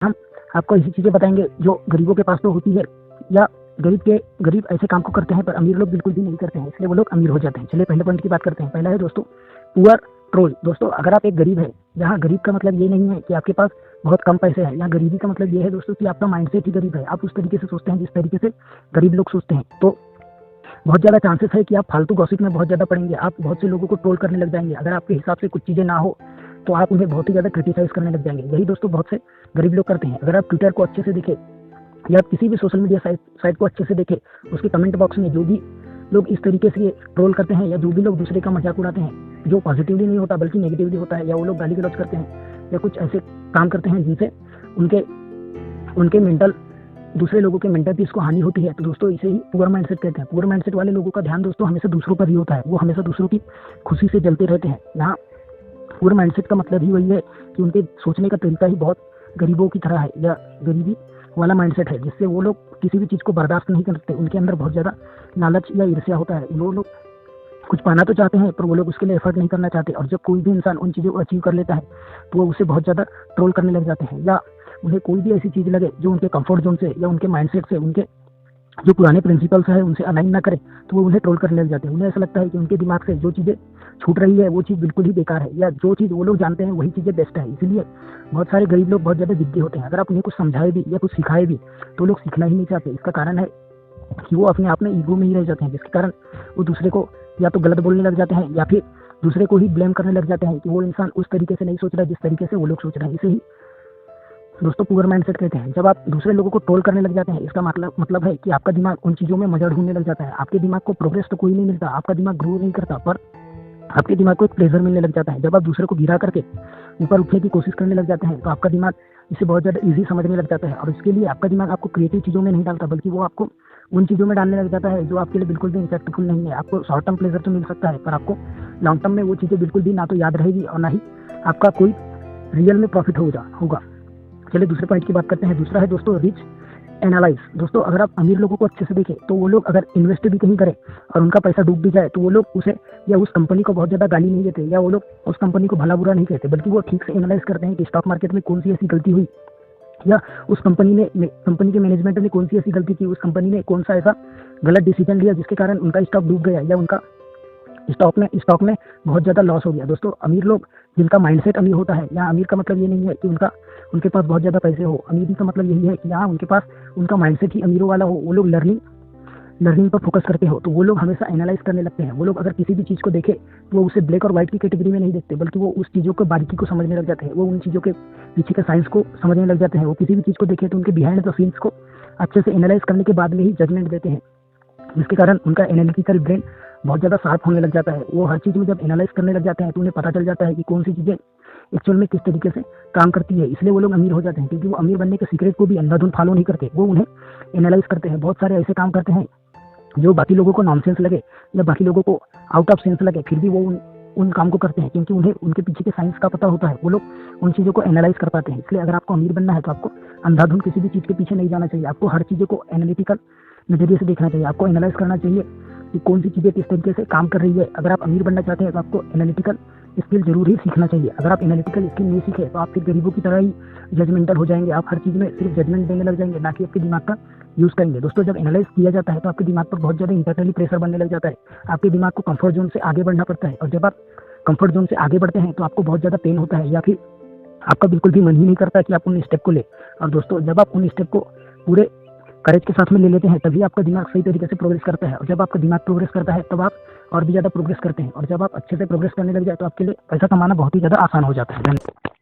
हम आपको ऐसी चीज़ें बताएंगे जो गरीबों के पास तो होती है, या गरीब ऐसे काम को करते हैं पर अमीर लोग बिल्कुल भी नहीं करते हैं, इसलिए वो लोग अमीर हो जाते हैं। चलिए पहले पॉइंट की बात करते हैं। पहला है दोस्तों पुअर ट्रोल। दोस्तों अगर आप एक गरीब है, यहाँ गरीब का मतलब ये नहीं है कि आपके पास बहुत कम पैसे हैं, यहाँ गरीबी का मतलब ये है दोस्तों कि आपका माइंडसेट ही गरीब है। आप उस तरीके से सोचते हैं जिस तरीके से गरीब लोग सोचते हैं, तो बहुत ज़्यादा चांसेस है कि आप फालतू गॉसिप में बहुत ज़्यादा पड़ेंगे। आप बहुत से लोगों को ट्रोल करने लग जाएंगे। अगर आपके हिसाब से कुछ चीज़ें ना हो तो आप उन्हें बहुत ही ज़्यादा क्रिटिसाइज करने लग जाएंगे। यही दोस्तों बहुत से गरीब लोग करते हैं। अगर आप ट्विटर को अच्छे से देखें या आप किसी भी सोशल मीडिया साइट को अच्छे से देखें, उसके कमेंट बॉक्स में जो भी लोग इस तरीके से ट्रोल करते हैं या जो भी लोग दूसरे का मजाक उड़ाते हैं, जो पॉजिटिवली नहीं होता बल्कि नेगेटिवली होता है, या वो लोग गाली गलौज करते हैं या कुछ ऐसे काम करते हैं जिनसे उनके मेंटल दूसरे लोगों के मेंटल पीस को हानि होती है, तो दोस्तों इसे ही पुअर माइंडसेट कहते हैं। पुअर माइंडसेट वाले लोगों का ध्यान दोस्तों हमेशा दूसरों पर ही होता है। वो हमेशा दूसरों की खुशी से जलते रहते हैं। यहाँ पुअर माइंडसेट का मतलब ही वही है कि उनके सोचने का तरीका ही बहुत गरीबों की तरह है, या गरीबी वाला माइंडसेट है, जिससे वो लोग किसी भी चीज़ को बर्दाश्त नहीं करते। उनके अंदर बहुत ज़्यादा लालच या ईर्ष्या होता है। वो लोग कुछ पाना तो चाहते हैं पर वो लोग उसके लिए एफर्ट नहीं करना चाहते, और जब कोई भी इंसान उन चीज़ों को अचीव कर लेता है तो वो उसे बहुत ज़्यादा ट्रोल करने लग जाते हैं, या उन्हें कोई भी ऐसी चीज़ लगे जो उनके कंफर्ट जोन से या उनके माइंडसेट से, उनके जो पुराने प्रिंसिपल्स है उनसे अलाइन ना करे, तो वो उन्हें ट्रोल करने लग जाते हैं। उन्हें ऐसा लगता है कि उनके दिमाग से जो चीज़ें छूट रही है वो चीज़ बिल्कुल ही बेकार है, या जो चीज़ वो लोग जानते हैं वही चीज़ें बेस्ट है। इसीलिए बहुत सारे गरीब लोग बहुत ज़्यादा जिद्दी होते हैं। अगर आप उन्हें कुछ समझाए भी या कुछ सिखाए भी तो लोग सीखना ही नहीं चाहते। इसका कारण है कि वो अपने आप में ईगो में ही रह जाते हैं, जिसके कारण वो दूसरे को या तो गलत बोलने लग जाते हैं या फिर दूसरे को ही ब्लेम करने लग जाते हैं कि वो इंसान उस तरीके से नहीं सोच रहा है जिस तरीके से वो लोग सोच रहे हैं। इसे ही दोस्तों पुअर माइंडसेट कहते हैं। जब आप दूसरे लोगों को ट्रोल करने लग जाते हैं, इसका मतलब है कि आपका दिमाग उन चीज़ों में मजा ढूंढने लग जाता है। आपके दिमाग को प्रोग्रेस तो कोई नहीं मिलता, आपका दिमाग ग्रो नहीं करता, पर आपके दिमाग को एक प्लेजर मिलने लग जाता है। जब आप दूसरे को गिरा करके ऊपर उठने की कोशिश करने लग जाते हैं तो आपका दिमाग इसे बहुत ज़्यादा ईजी समझने लग जाता है, और इसके लिए आपका दिमाग आपको क्रिएटिव चीज़ों में नहीं डालता बल्कि वो आपको उन चीज़ों में डालने लग जाता है जो आपके लिए बिल्कुल भी इम्पैक्टफुल नहीं है। आपको शॉर्ट टर्म प्लेजर तो मिल सकता है पर आपको लॉन्ग टर्म में वो चीज़ें बिल्कुल भी ना तो याद रहेगी और ना ही आपका कोई रियल में प्रॉफिट होगा। चलिए दूसरे पॉइंट की बात करते हैं। दूसरा है दोस्तों रिच एनालाइज। दोस्तों अगर आप अमीर लोगों को अच्छे से देखें तो वो लोग अगर इन्वेस्ट भी कहीं करें और उनका पैसा डूब भी जाए तो वो लोग उसे या उस कंपनी को बहुत ज़्यादा गाली नहीं देते, या वो लोग उस कंपनी को भला बुरा नहीं कहते, बल्कि वो ठीक से एनालाइज करते हैं कि स्टॉक मार्केट में कौन सी ऐसी गलती हुई, या उस कंपनी के मैनेजमेंट ने कौन सी ऐसी गलती की, उस कंपनी ने कौन सा ऐसा गलत डिसीजन लिया जिसके कारण उनका स्टॉक डूब गया या उनका स्टॉक में बहुत ज़्यादा लॉस हो गया। दोस्तों अमीर लोग जिनका माइंडसेट अमीर होता है, यहाँ अमीर का मतलब ये नहीं है कि उनके पास बहुत ज़्यादा पैसे हो। अमीरी का मतलब यही है कि यहाँ उनके पास उनका माइंडसेट ही अमीरों वाला हो। वो लोग लर्निंग पर फोकस करते हो, तो वो लोग हमेशा एनालाइज करने लगते हैं। वो लोग अगर किसी भी चीज़ को देखे तो वो उसे ब्लैक और व्हाइट की कैटेगरी में नहीं देखते, बल्कि वो उस चीज़ों को बारीकी को समझने लग जाते हैं। वो उन चीज़ों के पीछे के साइंस को समझने लग जाते हैं। वो किसी भी चीज़ को देखे तो उनके बिहाइंड द सीन्स को अच्छे से एनालाइज करने के बाद में ही जजमेंट देते हैं, जिसके कारण उनका एनालिटिकल ब्रेन बहुत ज़्यादा शार्प होने लग जाता है। वो हर चीज़ में जब एनालाइज करने लग जाते हैं तो उन्हें पता चल जाता है कि कौन सी चीज़ें एक्चुअल में किस तरीके से काम करती है। इसलिए वो लोग अमीर हो जाते हैं, क्योंकि वो अमीर बनने के सीक्रेट को भी अंधाधुंध फॉलो नहीं करते, वो उन्हें एनालाइज करते हैं। बहुत सारे ऐसे काम करते हैं जो बाकी लोगों को नॉनसेंस लगे या बाकी लोगों को आउट ऑफ सेंस लगे, फिर भी वो उन काम को करते हैं क्योंकि उन्हें उनके पीछे के साइंस का पता होता है। वो लोग उन चीज़ों को एनालाइज कर पाते हैं। इसलिए अगर आपको अमीर बनना है तो आपको अंधाधुंध किसी भी चीज़ के पीछे नहीं जाना चाहिए। आपको हर चीज़ों को एनालिटिकल नज़रिए से देखना चाहिए। आपको एनालाइज करना चाहिए कि कौन सी चीज़ें किस तरीके से काम कर रही है। अगर आप अमीर बनना चाहते हैं तो आपको एनालिटिकल स्किल जरूर ही सीखना चाहिए। अगर आप एनालिटिकल स्किल नहीं सीखे तो आप फिर गरीबों की तरह ही जजमेंटल हो जाएंगे। आप हर चीज़ में सिर्फ जजमेंट देने लग जाएंगे, ना कि आपके दिमाग का यूज़ करेंगे। दोस्तों जब एनालाइज किया जाता है तो आपके दिमाग पर बहुत ज़्यादा इंटरनली प्रेशर बनने लग जाता है। आपके दिमाग को कंफर्ट जोन से आगे बढ़ना पड़ता है, और जब आप कंफर्ट जोन से आगे बढ़ते हैं तो आपको बहुत ज़्यादा पेन होता है, या फिर आपका बिल्कुल भी मन ही नहीं करता कि आप उन स्टेप को ले। और दोस्तों जब आप उन स्टेप को पूरे करेज के साथ में ले लेते हैं तभी आपका दिमाग सही तरीके से प्रोग्रेस करता है, और जब आपका दिमाग प्रोग्रेस करता है तब आप और भी ज़्यादा प्रोग्रेस करते हैं, और जब आप अच्छे से प्रोग्रेस करने लग जाए तो आपके लिए पैसा कमाना बहुत ही ज़्यादा आसान हो जाता है। धन्यवाद।